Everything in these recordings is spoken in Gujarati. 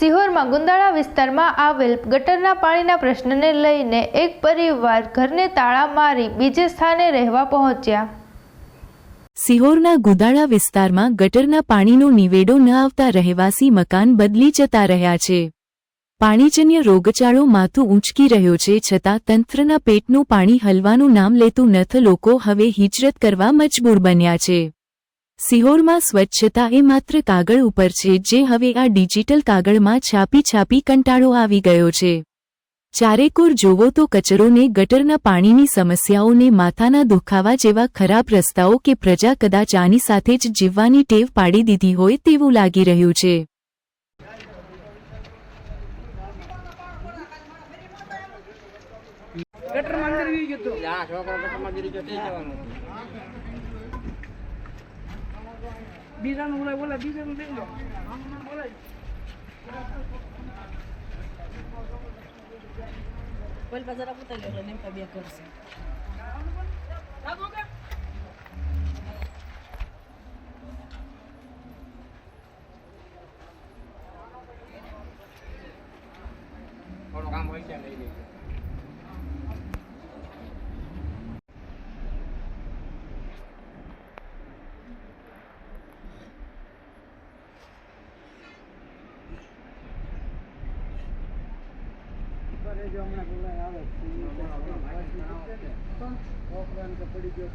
સિહોરમાં ગુંદાળા વિસ્તારમાં આવેલ ગટરના પાણીના પ્રશ્નને લઈને એક પરિવાર ઘરને તાળા મારી બીજે સ્થાને રહેવા પહોંચ્યા। સિહોરના ગુંદાળા વિસ્તારમાં ગટરના પાણીનો નિવેડો ન આવતા રહેવાસી મકાન બદલી જતા રહ્યા છે। પાણીજન્ય રોગચાળો માથું ઊંચકી રહ્યો છે, છતાં તંત્રના પેટનું પાણી હલવાનું નામ લેતું નથી। લોકો હવે હિજરત કરવા મજબૂર બન્યા છે। સિહોરમાં સ્વચ્છતા એ માત્ર કાગળ ઉપર છે, જે હવે આ ડિજિટલ કાગળમાં છાપી છાપી કંટાળો આવી ગયો છે। ચારેકોર જોવો તો કચરોને, ગટરના પાણીની સમસ્યાઓને, માથાના દુખાવા જેવા ખરાબ રસ્તાઓ કે પ્રજા કદાચ આની સાથે જ જીવવાની ટેવ પાડી દીધી હોય તેવું લાગી રહ્યું છે। जो हमने बोला आवे पड़ी गयो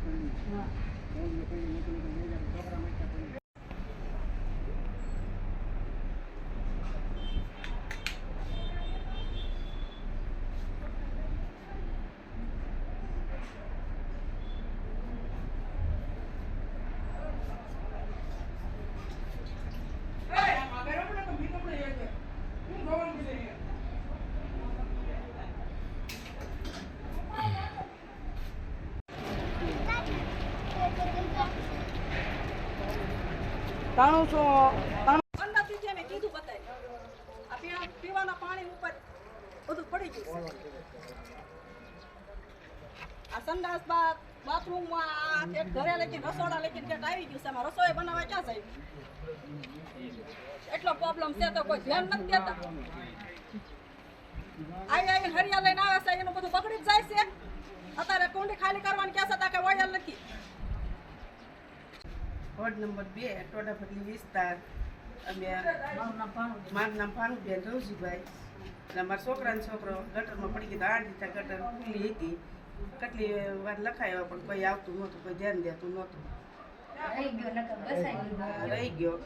પીવાના પાણી ઉપર બધું પડી ગયું છે। આ સંડાસ બાથરૂમ ઘરે લઈને રસોડા લઈને આવી ગયું છે। એમાં રસોઈ બનાવવા ક્યાં જાય? એટલો પ્રોબ્લેમ છે તો કોઈ ધ્યાન નથી દેતા। આવીને હરિયા લઈને આવે છે, એનું બધું બગડી જ જાય છે। અત્યારે કુંડી ખાલી કરવાની ક્યાં છે કે વોયલ નથી। વોર્ડ નંબર 2 ટોડાફટલી વિસ્તાર। અમે મારું નામ ભાનુબેન રવજીભાઈ। અમારા છોકરાનો છોકરો ગટરમાં પડી ગયો। 8 દીધા ગટર ખુલ્લી હતી, કેટલી વાર લખાયો પણ કોઈ આવતું નહોતું, કોઈ ધ્યાન દેતું નહોતું। રહી ગયો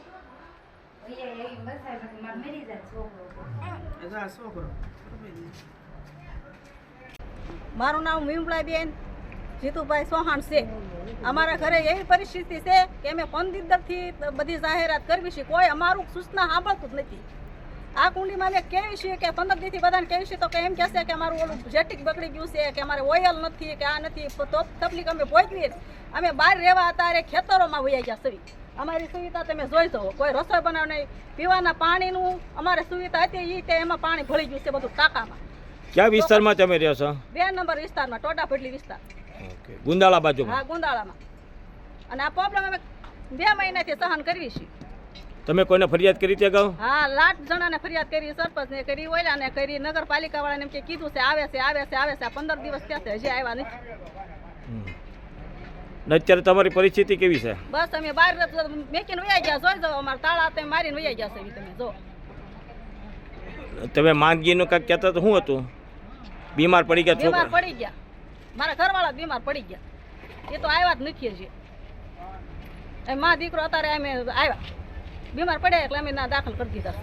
છોકરો। મારું નામ વિમલાબેન જીતુભાઈ ચૌહાણ છે। અમારા ઘરે એવી પરિસ્થિતિ છે કે અમે 15 થી બધી જાહેરાત કરવી છે, કોઈ અમારું સૂચના સાંભળતું જ નથી। આ કુંડીમાં અમે કહેવી છીએ કે 15 દીથી બધાને કહેવી છે તો કે એમ કહેશે કે અમારું ઓલું જેટિક બગડી ગયું છે, કે અમારે ઓઇલ નથી, કે આ નથી। તો તકલીફ અમે ભોગવીએ। અમે બહાર રહેવા અત્યારે ખેતરોમાં વયા ગયા છીએ। અમારી સુવિધા તમે જોઈ જુઓ, કોઈ રસોઈ બનાવ નહીં, પીવાના પાણીનું અમારે સુવિધા હતી એ તે એમાં પાણી ભળી ગયું છે બધું ટાંકામાં। ક્યાં વિસ્તારમાં તમે રહો છો? 2 નંબર વિસ્તારમાં, ટોડાફટલી વિસ્તાર। ઓકે, ગુંદાળા બાજુ? હા, ગુંદાળામાં। અને આ પ્રોબ્લેમ અમે 2 મહિનાથી સહન કરવી છે। તમે કોઈને ફરિયાદ કરી હતી અગાઉ? હા, 8 જણાને ફરિયાદ કરી, સરપંચને કરી, ઓલાને કરી, નગરપાલિકા વાળાને એમ કે કીધું છે આવે છે આવે છે આવે છે। આ 15 દિવસ થયા છે, હજી આવ્યા નથી। અત્યારે તમારી પરિસ્થિતિ કેવી છે? બસ અમે બહાર મેકીને વયા ગયા, જોઈ જાઓ અમારા તાળા તમે મારીને વયા ગયા છે, તમે જો। તમે માંદગીનું કાંઈક કહેતા તો શું હતું? બીમાર પડી ગયા? બીમાર પડી ગયા, મારા ઘરવાળા બીમાર પડી ગયા, એ તો આવ્યા જ નથી હજી। એ મા દીકરો અત્યારે અમે આવ્યા, બીમાર પડ્યા એટલે અમે ના દાખલ કરી દીધા છે।